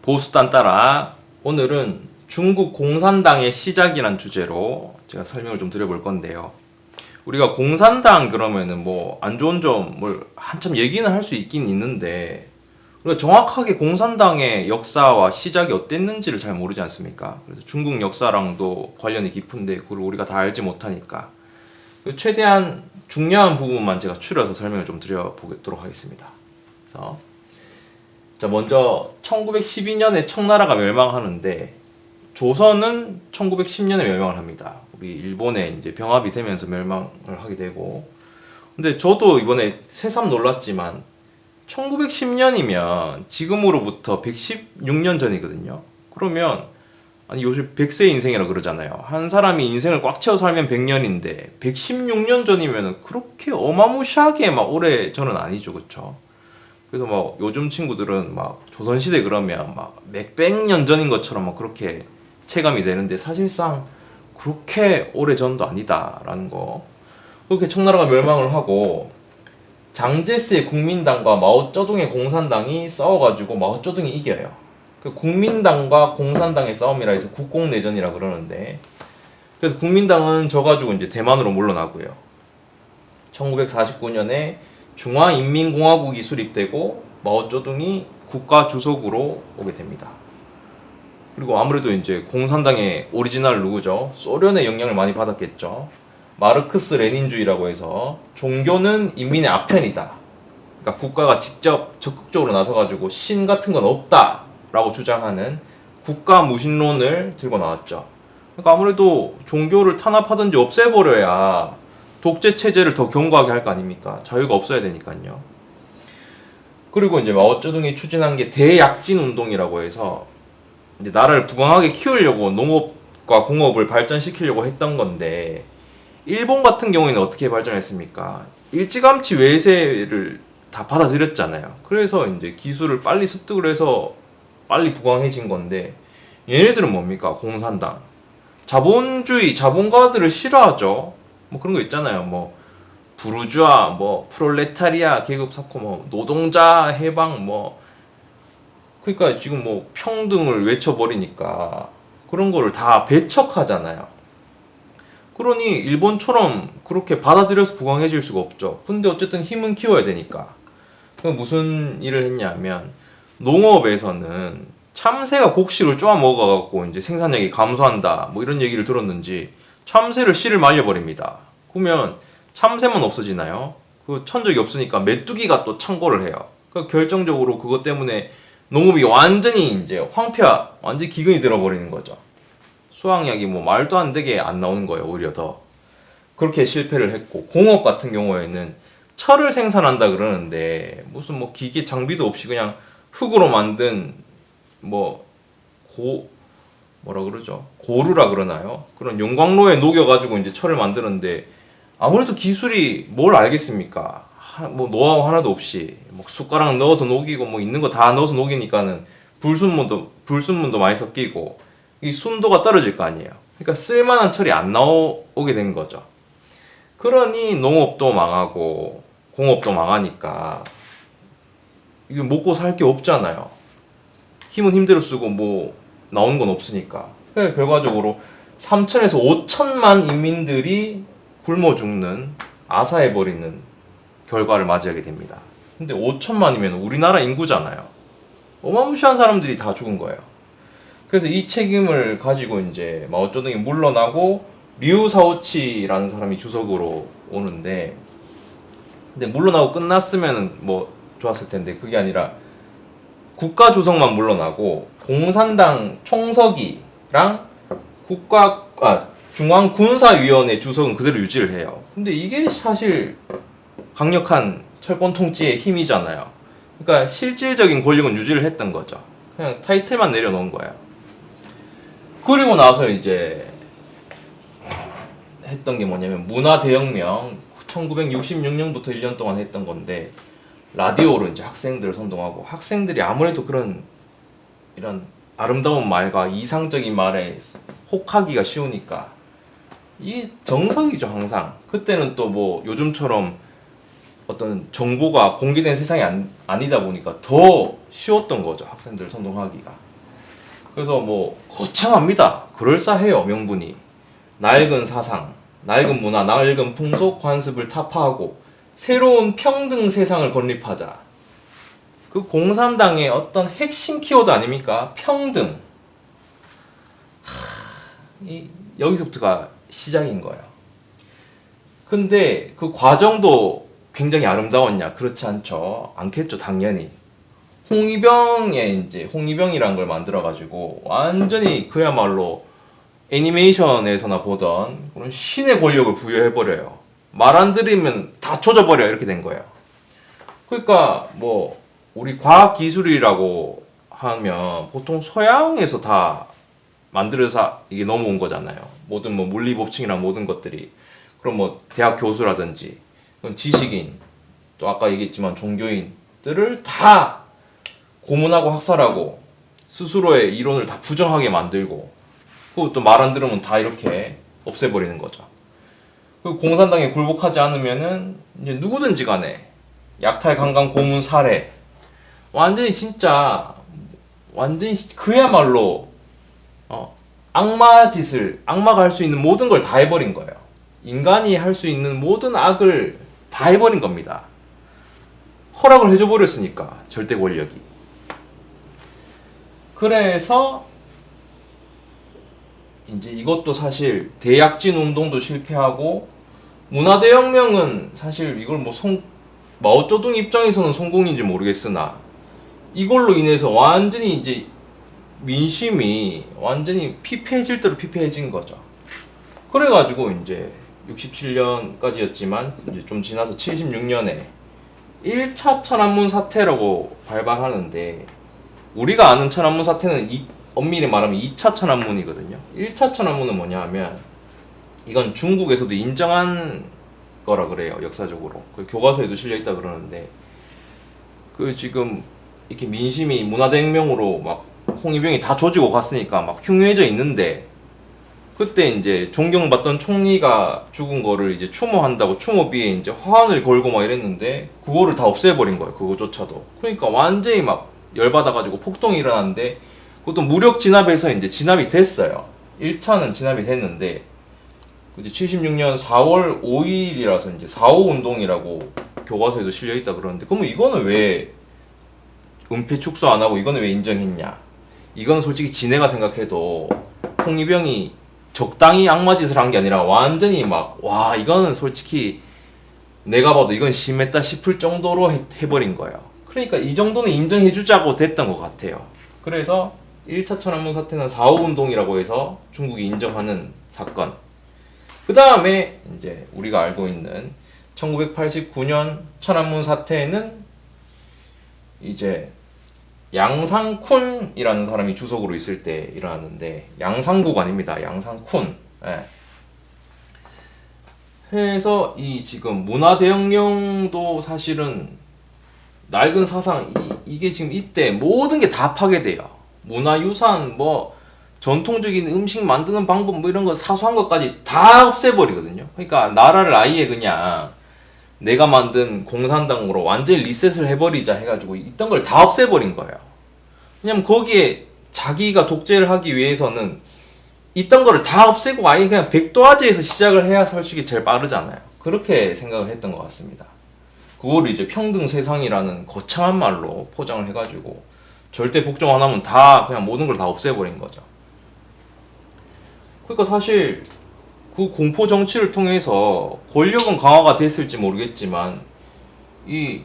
보수단 따라 오늘은 중국 공산당의 시작이란 주제로 제가 설명을 좀 드려볼 건데요. 우리가 공산당 그러면은 뭐 안 좋은 점을 한참 얘기는 할 수 있긴 있는데 우리가 정확하게 공산당의 역사와 시작이 어땠는지를 잘 모르지 않습니까? 그래서 중국 역사랑도 관련이 깊은데 그걸 우리가 다 알지 못하니까 최대한 중요한 부분만 제가 추려서 설명을 좀 드려보도록 하겠습니다. 그래서 자, 먼저 1912년에 청나라가 멸망하는데 조선은 1910년에 멸망을 합니다. 우리 일본에 이제 병합이 되면서 멸망을 하게 되고, 근데 저도 이번에 새삼 놀랐지만 1910년이면 지금으로부터 116년 전이거든요. 그러면 아니 요즘 100세 인생이라 그러잖아요. 한 사람이 인생을 꽉 채워 살면 100년인데 116년 전이면 그렇게 어마무시하게 막 오래 전은 아니죠, 그쵸? 그래서 막 요즘 친구들은 막 조선시대 그러면 막 몇백 년 전인 것처럼 막 그렇게 체감이 되는데 사실상 그렇게 오래 전도 아니다라는 거. 그렇게 청나라가 멸망을 하고 장제스의 국민당과 마오쩌둥의 공산당이 싸워가지고 마오쩌둥이 이겨요. 그 국민당과 공산당의 싸움이라 해서 국공내전이라 그러는데, 그래서 국민당은 져가지고 이제 대만으로 물러나고요. 1949년에 중화인민공화국이 수립되고 마오쩌둥이 국가 주석으로 오게 됩니다. 그리고 아무래도 이제 공산당의 오리지널 누구죠? 소련의 영향을 많이 받았겠죠. 마르크스 레닌주의라고 해서 종교는 인민의 아편이다. 그러니까 국가가 직접 적극적으로 나서가지고 신 같은 건 없다라고 주장하는 국가 무신론을 들고 나왔죠. 그러니까 아무래도 종교를 탄압하든지 없애버려야 독재 체제를 더 견고하게 할 거 아닙니까? 자유가 없어야 되니까요. 그리고 이제 마오쩌둥이 추진한 게 대약진 운동이라고 해서 이제 나라를 부강하게 키우려고 농업과 공업을 발전시키려고 했던 건데, 일본 같은 경우에는 어떻게 발전했습니까? 일찌감치 외세를 다 받아들였잖아요. 그래서 이제 기술을 빨리 습득을 해서 빨리 부강해진 건데, 얘네들은 뭡니까? 공산당. 자본주의, 자본가들을 싫어하죠. 뭐 그런 거 있잖아요. 뭐 부르주아, 뭐 프롤레타리아 계급 사코, 뭐 노동자 해방, 뭐 그러니까 지금 뭐 평등을 외쳐버리니까 그런 거를 다 배척하잖아요. 그러니 일본처럼 그렇게 받아들여서 부강해질 수가 없죠. 근데 어쨌든 힘은 키워야 되니까. 그럼 무슨 일을 했냐면 농업에서는 참새가 곡식을 쪼아 먹어갖고 이제 생산량이 감소한다 뭐 이런 얘기를 들었는지 참새를 씨를 말려버립니다. 그러면 참새만 없어지나요? 그 천적이 없으니까 메뚜기가 또 창궐을 해요. 그 결정적으로 그것 때문에 농업이 완전히 이제 완전히 기근이 들어버리는 거죠. 수확량이 뭐 말도 안 되게 안 나오는 거예요. 오히려 더 그렇게 실패를 했고, 공업 같은 경우에는 철을 생산한다 그러는데 무슨 뭐 기계 장비도 없이 그냥 흙으로 만든 뭐 뭐라 그러죠? 고루라 그러나요? 그런 용광로에 녹여가지고 이제 철을 만드는데 아무래도 기술이 뭘 알겠습니까? 뭐 노하우 하나도 없이 뭐 숟가락 넣어서 녹이고 뭐 있는 거 다 넣어서 녹이니까는 불순물도 많이 섞이고 이 순도가 떨어질 거 아니에요. 그러니까 쓸만한 철이 안 나오게 된 거죠. 그러니 농업도 망하고 공업도 망하니까 이게 먹고 살 게 없잖아요. 힘은 힘대로 쓰고 뭐 나오는 건 없으니까. 그래서 결과적으로 3천에서 5천만 인민들이 굶어 죽는, 아사해버리는 결과를 맞이하게 됩니다. 근데 5천만이면 우리나라 인구잖아요. 어마무시한 사람들이 다 죽은 거예요. 그래서 이 책임을 가지고 이제 마오쩌둥이 물러나고 류사오치라는 사람이 주석으로 오는데, 근데 물러나고 끝났으면 뭐 좋았을 텐데 그게 아니라 국가 주석만 물러나고 공산당 총서기랑 중앙군사위원회 주석은 그대로 유지를 해요. 근데 이게 사실 강력한 철권 통치의 힘이잖아요. 그러니까 실질적인 권력은 유지를 했던 거죠. 그냥 타이틀만 내려놓은 거예요. 그리고 나서 이제 했던 게 뭐냐면 문화대혁명, 1966년부터 1년 동안 했던 건데 라디오로 이제 학생들을 선동하고, 학생들이 아무래도 이런 아름다운 말과 이상적인 말에 혹하기가 쉬우니까 이 정석이죠. 항상 그때는 또 뭐 요즘처럼 어떤 정보가 공개된 세상이 아니다 보니까 더 쉬웠던 거죠. 학생들 선동하기가. 그래서 뭐 거창합니다. 그럴싸해요. 명분이. 낡은 사상, 낡은 문화, 낡은 풍속, 관습을 타파하고 새로운 평등 세상을 건립하자. 그 공산당의 어떤 핵심 키워드 아닙니까? 평등. 여기서부터가 시작인 거예요. 근데 그 과정도 굉장히 아름다웠냐? 그렇지 않겠죠, 당연히. 홍위병이란 걸 만들어가지고 완전히 그야말로 애니메이션에서나 보던 그런 신의 권력을 부여해버려요. 말 안 들으면 다 조져버려 이렇게 된 거예요. 그러니까 뭐 우리 과학기술이라고 하면 보통 서양에서 다 만들어서 이게 넘어온 거잖아요. 모든 뭐 물리 법칙이나 모든 것들이. 그럼 뭐 대학 교수라든지 지식인 또 아까 얘기했지만 종교인들을 다 고문하고 학살하고 스스로의 이론을 다 부정하게 만들고 그리고 또 말 안 들으면 다 이렇게 없애버리는 거죠. 그리고 공산당에 굴복하지 않으면은 이제 누구든지 간에 약탈, 강간, 고문, 살해 완전히 그야말로 악마가 할 수 있는 모든 걸 다 해버린 거예요. 인간이 할 수 있는 모든 악을 다 해버린 겁니다. 허락을 해줘버렸으니까 절대 권력이. 그래서 이제 이것도 사실 대약진 운동도 실패하고 문화대혁명은 사실 이걸 뭐 마오쩌둥 입장에서는 성공인지 모르겠으나 이걸로 인해서 완전히 이제 민심이 완전히 피폐해질 대로 피폐해진 거죠. 그래가지고 이제 67년까지였지만 이제 좀 지나서 76년에 1차 천안문 사태라고 발발하는데 우리가 아는 천안문 사태는 엄밀히 말하면 2차 천안문이거든요. 1차 천안문은 뭐냐 하면 이건 중국에서도 인정한 거라 그래요. 역사적으로. 그 교과서에도 실려있다 그러는데 그 지금 이렇게 민심이 문화대혁명으로 막 홍위병이 다 조지고 갔으니까 막 흉흉해져 있는데 그때 이제 존경받던 총리가 죽은 거를 이제 추모한다고 추모비에 이제 화환을 걸고 막 이랬는데 그거를 다 없애버린 거예요. 그거조차도. 그러니까 완전히 막 열받아가지고 폭동이 일어났는데 그것도 무력 진압해서 이제 진압이 됐어요. 1차는 진압이 됐는데 이제 76년 4월 5일이라서 이제 4.5 운동이라고 교과서에도 실려있다 그러는데 그러면 이거는 왜 은폐 축소 안 하고 이거는 왜 인정했냐? 이건 솔직히 지네가 생각해도 홍위병이 적당히 악마짓을 한 게 아니라 완전히 막 와 이거는 솔직히 내가 봐도 이건 심했다 싶을 정도로 해버린 거예요. 그러니까 이 정도는 인정해주자고 됐던 것 같아요. 그래서 1차 천안문 사태는 4.5 운동이라고 해서 중국이 인정하는 사건. 그 다음에 이제 우리가 알고 있는 1989년 천안문 사태는 이제 양상쿤이라는 사람이 주석으로 있을 때 일어났는데 양상국 아닙니다. 양상쿤. 예. 그래서 이 지금 문화대혁명도 사실은 낡은 사상 이게 지금 이때 모든 게 다 파괴돼요. 문화유산 뭐 전통적인 음식 만드는 방법 뭐 이런 거 사소한 것까지 다 없애버리거든요. 그러니까 나라를 아예 그냥 내가 만든 공산당으로 완전히 리셋을 해버리자 해가지고 있던 걸 다 없애버린 거예요. 왜냐면 거기에 자기가 독재를 하기 위해서는 있던 거를 다 없애고 아예 그냥 백도화제에서 시작을 해야 솔직히 제일 빠르잖아요. 그렇게 생각을 했던 것 같습니다. 그거를 이제 평등 세상이라는 거창한 말로 포장을 해가지고 절대 복종 안 하면 다 그냥 모든 걸 다 없애버린 거죠. 그러니까 사실 그 공포 정치를 통해서 권력은 강화가 됐을지 모르겠지만 이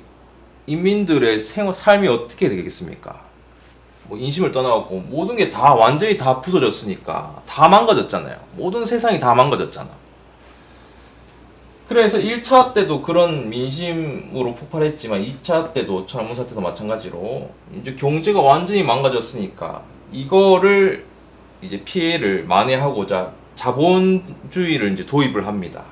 인민들의 삶이 어떻게 되겠습니까? 뭐 인심을 떠나갖고 모든 게 다 완전히 다 부서졌으니까 다 망가졌잖아요. 모든 세상이 다 망가졌잖아. 그래서 1차 때도 그런 민심으로 폭발했지만 2차 때도 천안문 사태도 마찬가지로 이제 경제가 완전히 망가졌으니까 이거를 이제 피해를 만회하고자 자본주의를 이제 도입을 합니다.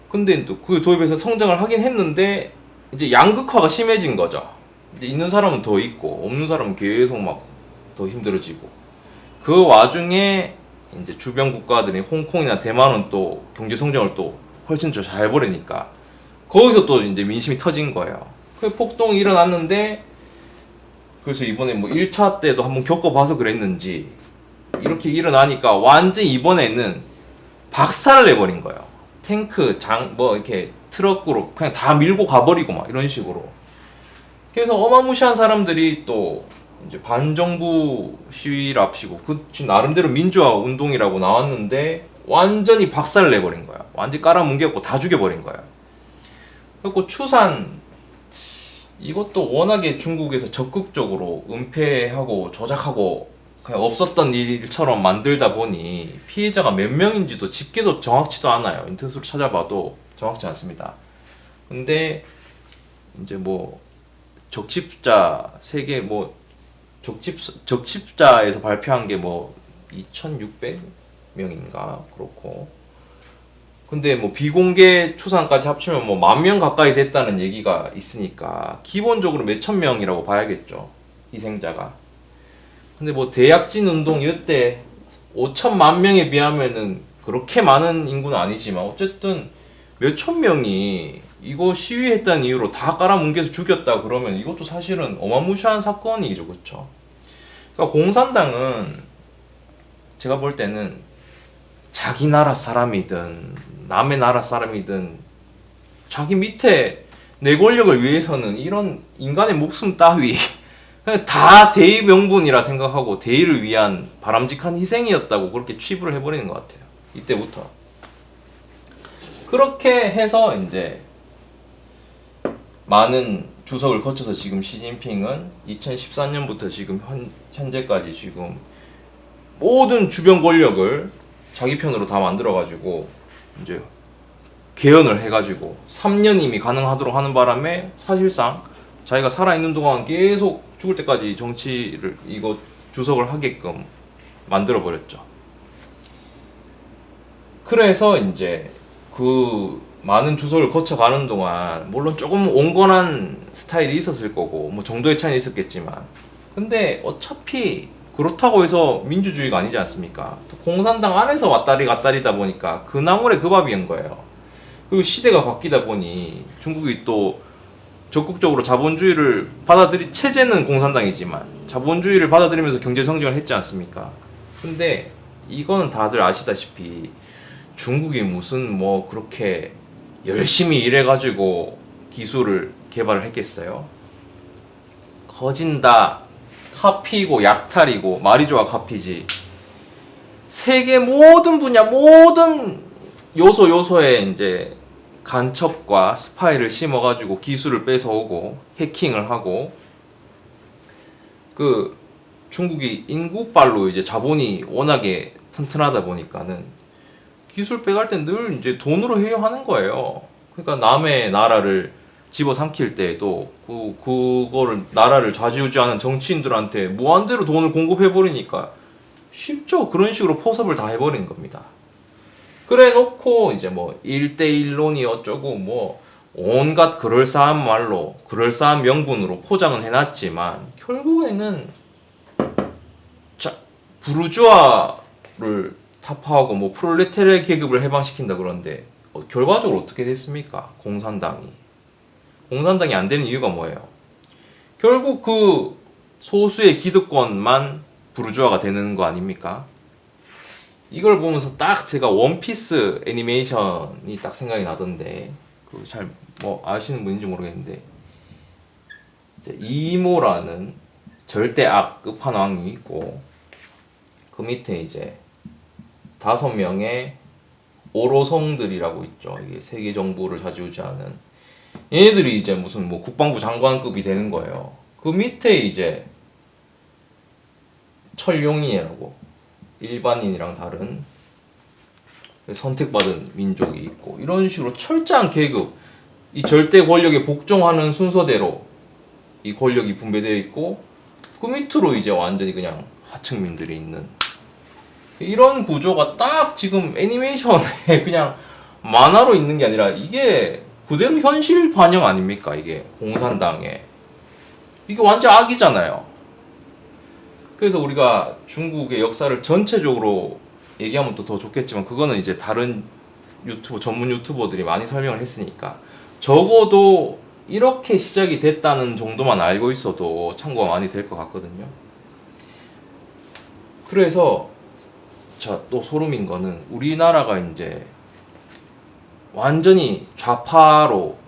근데 또 그 도입해서 성장을 하긴 했는데 이제 양극화가 심해진 거죠. 이제 있는 사람은 더 있고 없는 사람은 계속 막 더 힘들어지고 그 와중에 이제 주변 국가들이 홍콩이나 대만은 또 경제 성장을 또 훨씬 더 잘 해버리니까 거기서 또 이제 민심이 터진 거예요. 그 폭동이 일어났는데 그래서 이번에 뭐 1차 때도 한번 겪어봐서 그랬는지 이렇게 일어나니까 완전 이번에는 박살을 내버린 거예요. 탱크 뭐 이렇게 트럭으로 그냥 다 밀고 가버리고 막 이런 식으로. 그래서 어마무시한 사람들이 또 이제 반정부 시위를 앞시고 그 나름대로 민주화 운동이라고 나왔는데 완전히 박살을 내버린 거야. 완전히 깔아뭉개고 다 죽여버린 거야. 그리고 추산 이것도 워낙에 중국에서 적극적으로 은폐하고 조작하고 그냥 없었던 일처럼 만들다 보니 피해자가 몇 명인지도 집계도 정확치도 않아요. 인터넷으로 찾아봐도 정확치 않습니다. 근데 이제 뭐 적십자 세계 뭐 적십자에서 발표한 게 뭐 2,600명인가 그렇고, 근데 뭐 비공개 추산까지 합치면 뭐 10,000명 가까이 됐다는 얘기가 있으니까 기본적으로 몇천 명이라고 봐야겠죠, 희생자가. 근데 뭐 대약진 운동 이때 5천만 명에 비하면은 그렇게 많은 인구는 아니지만 어쨌든 몇천 명이 이거 시위했다는 이유로 다 깔아뭉개서 죽였다 그러면 이것도 사실은 어마무시한 사건이죠, 그렇죠? 그러니까 공산당은 제가 볼 때는 자기 나라 사람이든 남의 나라 사람이든 자기 밑에 내 권력을 위해서는 이런 인간의 목숨 따위 그냥 다 대의 명분이라 생각하고 대의를 위한 바람직한 희생이었다고 그렇게 취부를 해버리는 것 같아요. 이때부터. 그렇게 해서 이제 많은 주석을 거쳐서 지금 시진핑은 2014년부터 지금 현재까지 지금 모든 주변 권력을 자기 편으로 다 만들어가지고 이제 개헌을 해가지고 3년 이미 가능하도록 하는 바람에 사실상 자기가 살아있는 동안 계속 죽을 때까지 정치를 이거 주석을 하게끔 만들어버렸죠. 그래서 이제 그 많은 주석을 거쳐가는 동안 물론 조금 온건한 스타일이 있었을 거고 뭐 정도의 차이는 있었겠지만, 근데 어차피 그렇다고 해서 민주주의가 아니지 않습니까? 공산당 안에서 왔다리 갔다리다 보니까 그 나물에 그 밥이인 거예요. 그리고 시대가 바뀌다 보니 중국이 또 적극적으로 자본주의를 체제는 공산당이지만 자본주의를 받아들이면서 경제 성장을 했지 않습니까? 근데 이거는 다들 아시다시피 중국이 무슨 뭐 그렇게 열심히 일해가지고 기술을 개발을 했겠어요? 거진다 카피고 약탈이고 말이 좋아 카피지. 세계 모든 분야 모든 요소에 이제 간첩과 스파이를 심어가지고 기술을 뺏어오고 해킹을 하고, 그 중국이 인구빨로 이제 자본이 워낙에 튼튼하다 보니까는 기술 빼갈 때 늘 이제 돈으로 해요하는 거예요. 그러니까 남의 나라를 집어삼킬 때에도 그거를 나라를 좌지우지하는 정치인들한테 무한대로 돈을 공급해버리니까 쉽죠. 그런 식으로 포섭을 다 해버리는 겁니다. 그래 놓고 이제 뭐 1대1론이 어쩌고 뭐 온갖 그럴싸한 말로 그럴싸한 명분으로 포장은 해놨지만 결국에는 부르주아를 타파하고 뭐 프롤레타리아 계급을 해방시킨다 그러는데 결과적으로 어떻게 됐습니까? 공산당이 안 되는 이유가 뭐예요? 결국 그 소수의 기득권만 부르주아가 되는 거 아닙니까? 이걸 보면서 딱 제가 원피스 애니메이션이 딱 생각이 나던데, 그 잘 뭐 아시는 분인지 모르겠는데 이제 이모라는 절대악 끝판왕이 있고 그 밑에 이제 5명의 오로성들이라고 있죠. 이게 세계 정부를 좌지우지하는 얘네들이 이제 무슨 뭐 국방부 장관급이 되는 거예요. 그 밑에 이제 철용인이라고 일반인이랑 다른 선택받은 민족이 있고, 이런 식으로 철저한 계급, 이 절대 권력에 복종하는 순서대로 이 권력이 분배되어 있고 그 밑으로 이제 완전히 그냥 하층민들이 있는 이런 구조가 딱 지금 애니메이션에 그냥 만화로 있는 게 아니라 이게 그대로 현실 반영 아닙니까? 이게 공산당에 이게 완전 악이잖아요. 그래서 우리가 중국의 역사를 전체적으로 얘기하면 또 더 좋겠지만 그거는 이제 다른 전문 유튜버들이 많이 설명을 했으니까 적어도 이렇게 시작이 됐다는 정도만 알고 있어도 참고가 많이 될 것 같거든요. 그래서 자, 또 소름인 거는 우리나라가 이제 완전히 좌파로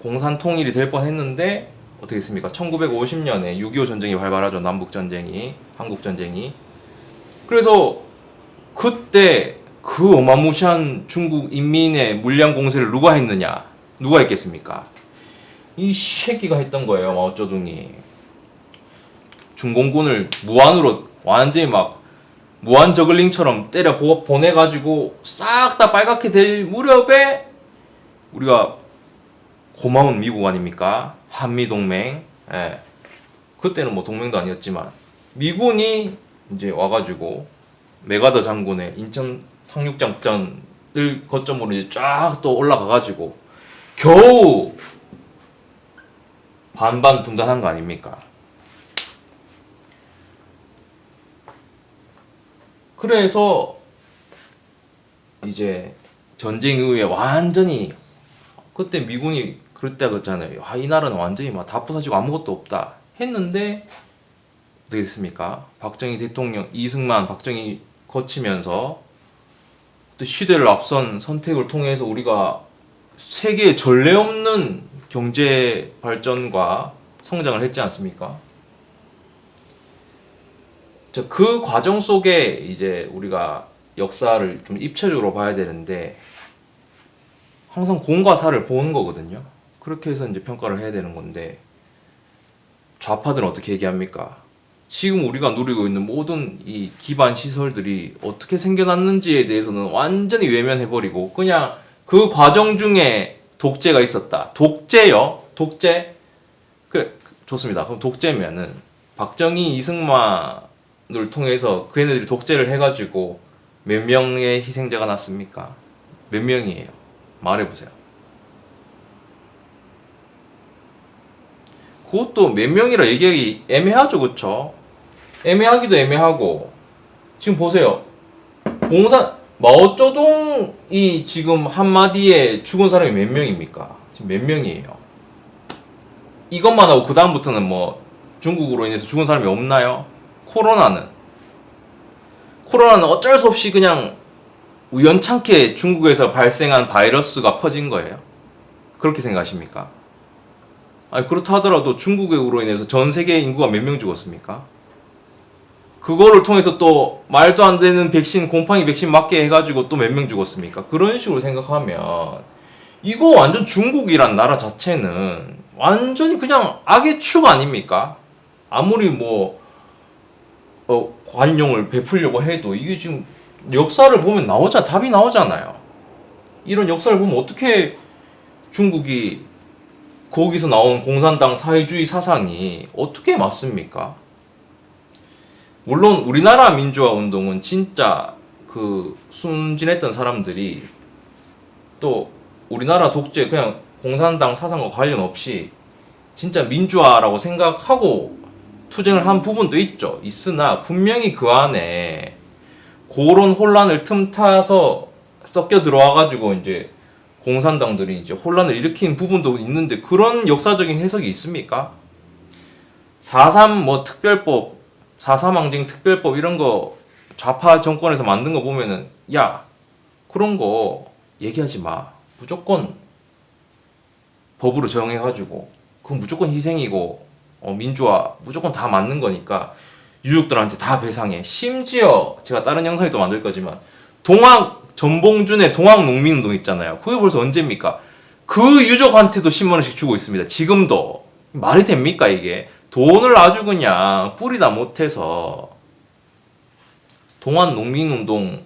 공산 통일이 될 뻔했는데 어떻게 했습니까? 1950년에 6.25 전쟁이 발발하죠. 남북 전쟁이, 한국 전쟁이. 그래서 그때 그 어마무시한 중국 인민의 물량 공세를 누가 했느냐? 누가 했겠습니까? 이 새끼가 했던 거예요. 마오쩌둥이. 중공군을 무한으로 완전히 막 무한 저글링처럼 때려 보내가지고 싹 다 빨갛게 될 무렵에 우리가 고마운 미국 아닙니까? 한미동맹. 예. 그때는 뭐 동맹도 아니었지만 미군이 이제 와가지고 메가더 장군의 인천 상륙작전을 거점으로 이제 쫙 또 올라가가지고 겨우 반반 분단한 거 아닙니까? 그래서 이제 전쟁 이후에 완전히 그때 미군이 그랬다 그랬잖아요. 아, 이 나라는 완전히 막 다 부서지고 아무것도 없다 했는데 어떻게 됐습니까? 박정희 대통령 이승만 박정희 거치면서 또 시대를 앞선 선택을 통해서 우리가 세계에 전례 없는 경제 발전과 성장을 했지 않습니까? 그 과정 속에 이제 우리가 역사를 좀 입체적으로 봐야 되는데 항상 공과 사를 보는 거거든요. 그렇게 해서 이제 평가를 해야 되는 건데 좌파들은 어떻게 얘기합니까? 지금 우리가 누리고 있는 모든 이 기반 시설들이 어떻게 생겨났는지에 대해서는 완전히 외면해버리고 그냥 그 과정 중에 독재가 있었다. 독재요? 독재? 그래, 좋습니다. 그럼 독재면은 박정희, 이승만을 통해서 그 애네들이 독재를 해가지고 몇 명의 희생자가 났습니까? 몇 명이에요? 말해보세요. 그것도 몇 명이라 얘기하기 애매하죠, 그쵸? 애매하기도 애매하고 지금 보세요. 마오쩌둥이 지금 한마디에 죽은 사람이 몇 명입니까? 지금 몇 명이에요? 이것만 하고 그 다음부터는 뭐 중국으로 인해서 죽은 사람이 없나요? 코로나는 어쩔 수 없이 그냥 우연찮게 중국에서 발생한 바이러스가 퍼진 거예요. 그렇게 생각하십니까? 아니, 그렇다 하더라도 중국으로 인해서 전 세계 인구가 몇 명 죽었습니까? 그거를 통해서 또 말도 안 되는 백신, 곰팡이 백신 맞게 해가지고 또 몇 명 죽었습니까? 그런 식으로 생각하면 이거 완전 중국이란 나라 자체는 완전히 그냥 악의 축 아닙니까? 아무리 뭐 관용을 베풀려고 해도 이게 지금 역사를 보면 답이 나오잖아요. 이런 역사를 보면 어떻게 중국이 거기서 나온 공산당 사회주의 사상이 어떻게 맞습니까? 물론 우리나라 민주화 운동은 진짜 그 순진했던 사람들이 또 우리나라 독재 그냥 공산당 사상과 관련 없이 진짜 민주화라고 생각하고 투쟁을 한 부분도 있으나 분명히 그 안에 그런 혼란을 틈타서 섞여 들어와가지고 이제 공산당들이 이제 혼란을 일으킨 부분도 있는데 그런 역사적인 해석이 있습니까? 4.3 뭐 특별법, 4.3 항쟁 특별법 이런 거 좌파 정권에서 만든 거 보면은 야 그런 거 얘기하지 마. 무조건 법으로 정해가지고 그건 무조건 희생이고 민주화 무조건 다 맞는 거니까 유족들한테 다 배상해. 심지어 제가 다른 영상에 또 만들 거지만 전봉준의 동학농민운동 있잖아요. 그게 벌써 언제입니까? 그 유족한테도 10만원씩 주고 있습니다. 지금도. 말이 됩니까 이게? 돈을 아주 그냥 뿌리다 못해서 동학농민운동은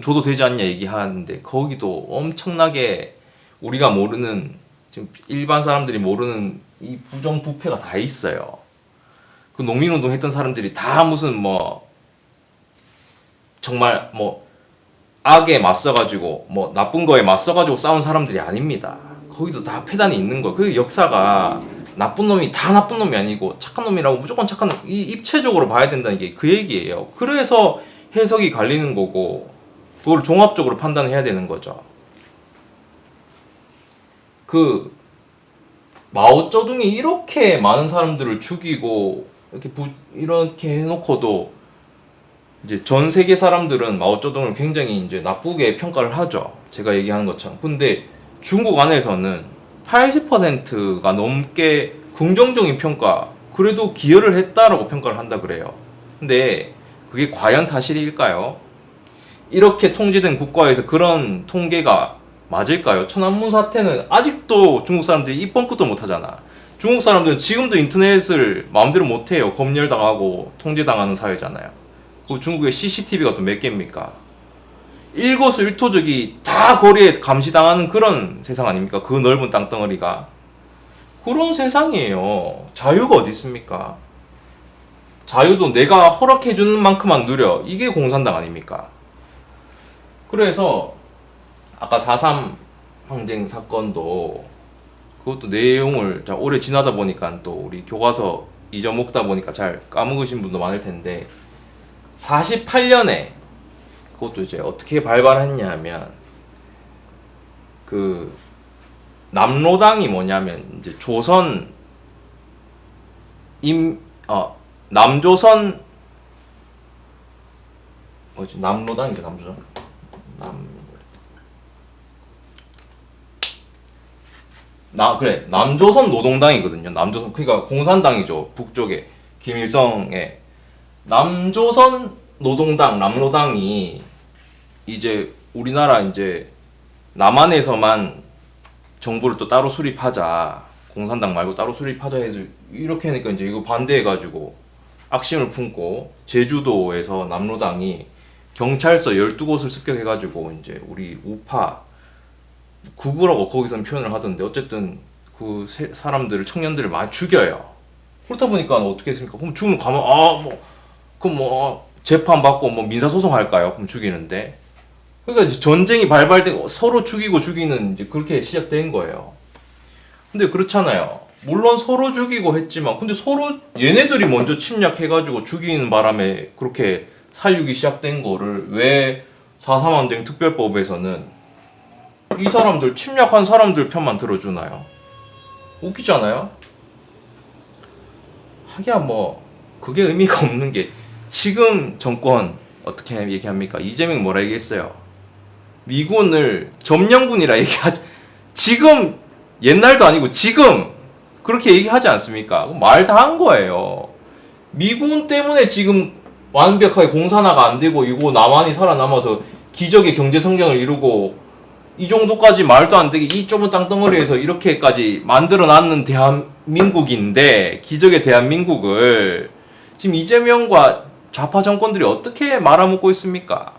줘도 되지 않냐 얘기하는데 거기도 엄청나게 우리가 모르는 지금 일반 사람들이 모르는 이 부정부패가 다 있어요. 그 농민운동 했던 사람들이 다 무슨 뭐 정말 뭐 악에 맞서가지고 뭐 나쁜 거에 맞서가지고 싸운 사람들이 아닙니다. 거기도 다 폐단이 있는 거예요. 그 역사가 나쁜 놈이 다 나쁜 놈이 아니고 착한 놈이라고 무조건 착한 놈, 입체적으로 봐야 된다는 게 그 얘기예요. 그래서 해석이 갈리는 거고 그걸 종합적으로 판단해야 되는 거죠. 마오쩌둥이 이렇게 많은 사람들을 죽이고 이렇게 해놓고도 이제 전 세계 사람들은 마오쩌둥을 굉장히 이제 나쁘게 평가를 하죠. 제가 얘기하는 것처럼. 근데 중국 안에서는 80%가 넘게 긍정적인 평가, 그래도 기여를 했다라고 평가를 한다 그래요. 근데 그게 과연 사실일까요? 이렇게 통제된 국가에서 그런 통계가 맞을까요? 천안문 사태는 아직도 중국 사람들이 입번끝도 못하잖아. 중국 사람들은 지금도 인터넷을 마음대로 못해요. 검열당하고 통제당하는 사회잖아요. 그 중국에 CCTV가 또 몇 개입니까? 일거수일투족이 다 거리에 감시당하는 그런 세상 아닙니까? 그 넓은 땅덩어리가. 그런 세상이에요. 자유가 어디 있습니까? 자유도 내가 허락해주는 만큼만 누려. 이게 공산당 아닙니까? 그래서 아까 4.3 항쟁 사건도 그것도 내용을 오래 지나다 보니까 또 우리 교과서 잊어먹다 보니까 잘 까먹으신 분도 많을 텐데 48년에 그것도 이제 어떻게 발발했냐 하면 그 남로당이 뭐냐면 이제 남조선 뭐지 남로당인가 남조선 그래 남조선 노동당이거든요. 남조선 그러니까 공산당이죠. 북쪽에 김일성의 남조선 노동당 남로당이 이제 우리나라 이제 남한에서만 정보를 또 따로 수립하자, 공산당 말고 따로 수립하자 해서 이렇게 하니까 이제 이거 반대해가지고 악심을 품고 제주도에서 남로당이 경찰서 12곳을 습격해가지고 이제 우리 우파 구구라고 거기서는 표현을 하던데 어쨌든 그 사람들을 청년들을 많이 죽여요. 그렇다 보니까 어떻게 했습니까? 그럼 죽으면 가만 그럼 재판 받고 민사 소송 할까요? 그럼 죽이는데 그러니까 이제 전쟁이 발발되고 서로 죽이고 죽이는 이제 그렇게 시작된 거예요. 근데 그렇잖아요. 물론 서로 죽이고 했지만 근데 서로 얘네들이 먼저 침략해가지고 죽이는 바람에 그렇게 살육이 시작된 거를 왜 4.3 항쟁 특별법에서는 이 사람들 침략한 사람들 편만 들어주나요? 웃기잖아요. 하기야 그게 의미가 없는 게 지금 정권 어떻게 얘기합니까? 이재명 뭐라 얘기했어요? 미군을 점령군이라 얘기하지. 지금 옛날도 아니고 지금 그렇게 얘기하지 않습니까? 말 다 한 거예요. 미군 때문에 지금 완벽하게 공산화가 안 되고 이거 남한이 살아남아서 기적의 경제 성장을 이루고 이 정도까지 말도 안 되게 이 좁은 땅덩어리에서 이렇게까지 만들어 놨는 대한민국인데 기적의 대한민국을 지금 이재명과 좌파 정권들이 어떻게 말아먹고 있습니까?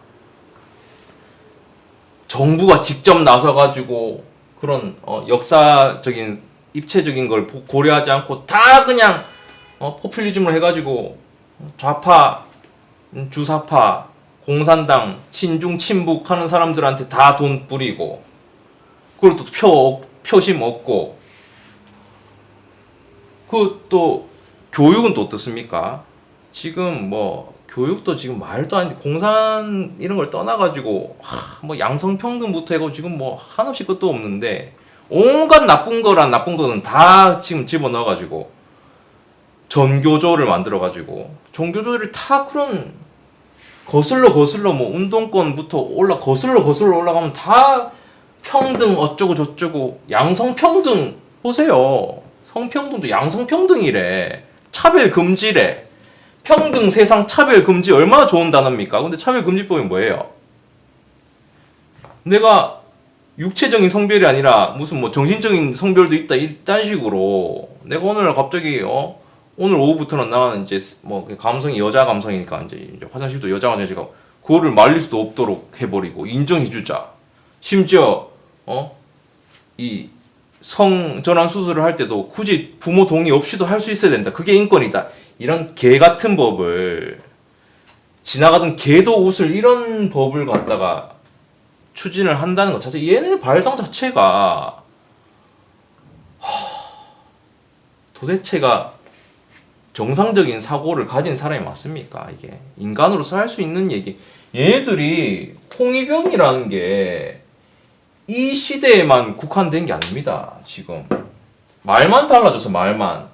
정부가 직접 나서가지고 그런 역사적인 입체적인 걸 고려하지 않고 다 그냥 포퓰리즘을 해가지고 좌파, 주사파, 공산당, 친중, 친북 하는 사람들한테 다 돈 뿌리고 그걸 또 표심 얻고 그 또 교육은 또 어떻습니까? 지금 교육도 지금 말도 안 돼. 공산 이런 걸 떠나가지고 양성평등부터 해고 지금 한없이 끝도 없는데 온갖 나쁜 거는 다 지금 집어넣어가지고 전교조를 만들어가지고 전교조를 다 그런 거슬러 운동권부터 거슬러 올라가면 다 평등 어쩌고 저쩌고 양성평등 보세요. 성평등도 양성평등이래. 차별금지래. 평등 세상 차별금지 얼마나 좋은 단어입니까? 근데 차별금지법이 뭐예요? 내가 육체적인 성별이 아니라 무슨 정신적인 성별도 있다 이딴 식으로 내가 오늘 갑자기 오늘 오후부터는 나는 이제 감성이 여자 감성이니까 이제 화장실도 여자 화장실가 그거를 말릴 수도 없도록 해버리고 인정해주자. 심지어 이 성전환 수술을 할 때도 굳이 부모 동의 없이도 할 수 있어야 된다. 그게 인권이다. 이런 개 같은 법을 지나가던 개도 웃을 이런 법을 갖다가 추진을 한다는 것 자체 얘네 발상 자체가 도대체가 정상적인 사고를 가진 사람이 맞습니까? 이게 인간으로서 할 수 있는 얘기. 얘네들이 홍위병이라는 게 이 시대에만 국한된 게 아닙니다. 지금 말만 달라져서 말만.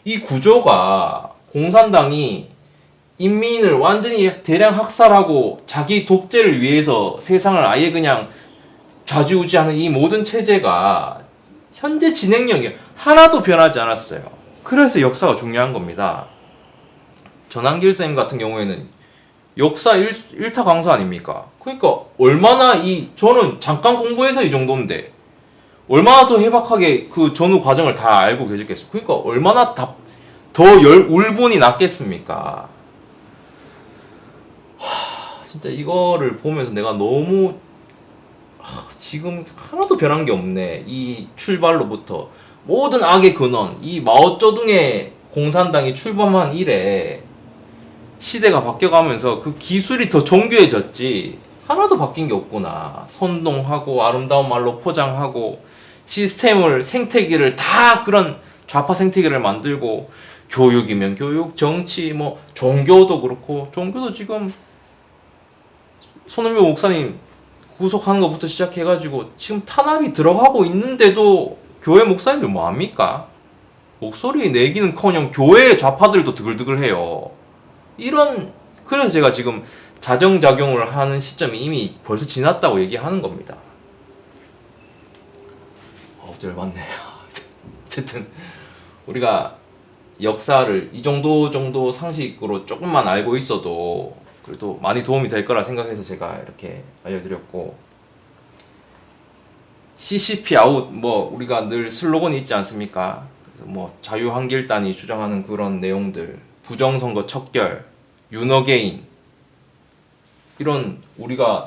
이 구조가 공산당이 인민을 완전히 대량 학살하고 자기 독재를 위해서 세상을 아예 그냥 좌지우지하는 이 모든 체제가 현재 진행형이 하나도 변하지 않았어요. 그래서 역사가 중요한 겁니다. 전한길 쌤 같은 경우에는 역사 일타 강사 아닙니까? 그러니까 얼마나 저는 잠깐 공부해서 이 정도인데 얼마나 더 해박하게 그 전후 과정을 다 알고 계셨겠어요. 그러니까 얼마나 더 울분이 났겠습니까? 진짜 이거를 보면서 내가 너무 지금 하나도 변한 게 없네. 이 출발로부터 모든 악의 근원, 이 마오쩌둥의 공산당이 출범한 이래 시대가 바뀌어가면서 그 기술이 더 정교해졌지 하나도 바뀐 게 없구나. 선동하고 아름다운 말로 포장하고 시스템을 생태계를 다 그런 좌파 생태계를 만들고 교육이면 교육, 정치, 뭐 종교도 그렇고 종교도 지금 손흥민 목사님 구속하는 것부터 시작해가지고 지금 탄압이 들어가고 있는데도 교회 목사님들 뭐합니까? 목소리 내기는커녕 교회의 좌파들도 드글드글해요. 그래서 제가 지금 자정작용을 하는 시점이 이미 벌써 지났다고 얘기하는 겁니다. 열받네요. 어쨌든 우리가 역사를 이 정도 상식으로 조금만 알고 있어도 그래도 많이 도움이 될 거라 생각해서 제가 이렇게 알려드렸고, CCP 아웃 뭐 우리가 늘 슬로건이 있지 않습니까? 그래서 뭐 자유한길단이 주장하는 그런 내용들, 부정선거 척결, 윤어게인, 우리가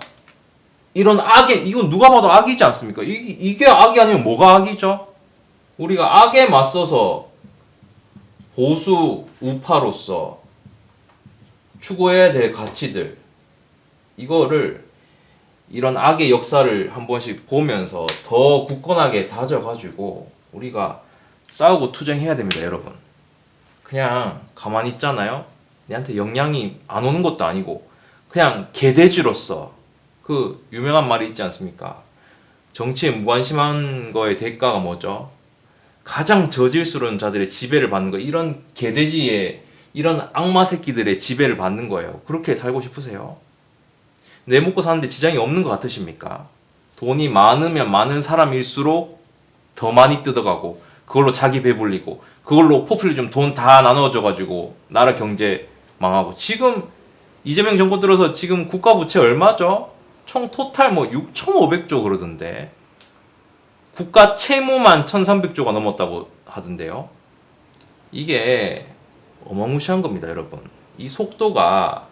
이런 악의, 이건 누가 봐도 악이지 않습니까? 이게 악이 아니면 뭐가 악이죠? 우리가 악에 맞서서 보수 우파로서 추구해야 될 가치들, 이거를 이런 악의 역사를 한 번씩 보면서 더 굳건하게 다져가지고 우리가 싸우고 투쟁해야 됩니다, 여러분. 그냥 가만히 있잖아요? 내한테 영향이 안 오는 것도 아니고 그냥 개돼지로서 그 유명한 말이 있지 않습니까? 정치에 무관심한 거의 대가가 뭐죠? 가장 저질스러운 자들의 지배를 받는 거. 이런 개돼지의, 이런 악마 새끼들의 지배를 받는 거예요. 그렇게 살고 싶으세요? 내 먹고 사는데 지장이 없는 것 같으십니까? 돈이 많으면 많은 사람일수록 더 많이 뜯어가고 그걸로 자기 배불리고 그걸로 포퓰리즘 돈 다 나눠줘가지고 나라 경제 망하고. 지금 이재명 정권 들어서 지금 국가 부채 얼마죠? 총 토탈 뭐 6,500조 그러던데, 국가 채무만 1,300조가 넘었다고 하던데요. 이게 어마무시한 겁니다, 여러분. 이 속도가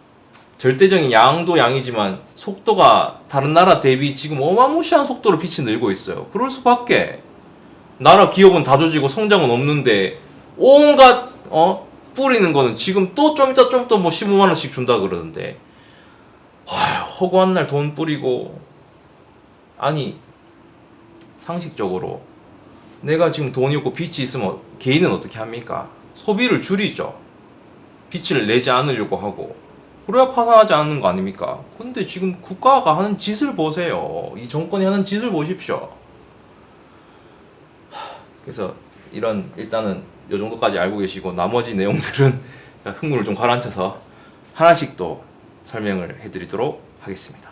절대적인 양도 양이지만 속도가 다른 나라 대비 지금 어마무시한 속도로 빛이 늘고 있어요. 그럴 수밖에. 나라 기업은 다 조지고 성장은 없는데 온갖 뿌리는 거는 지금 또 좀 이따 좀 더 뭐 15만 원씩 준다 그러던데, 허구한 날 돈 뿌리고. 아니 상식적으로 내가 지금 돈이 없고 빚이 있으면 개인은 어떻게 합니까? 소비를 줄이죠. 빚을 내지 않으려고 하고. 그래야 파산하지 않는 거 아닙니까? 근데 지금 국가가 하는 짓을 보세요. 이 정권이 하는 짓을 보십시오. 그래서 일단은 요 정도까지 알고 계시고 나머지 내용들은 흥분을 좀 가라앉혀서 하나씩 또 설명을 해드리도록 하겠습니다.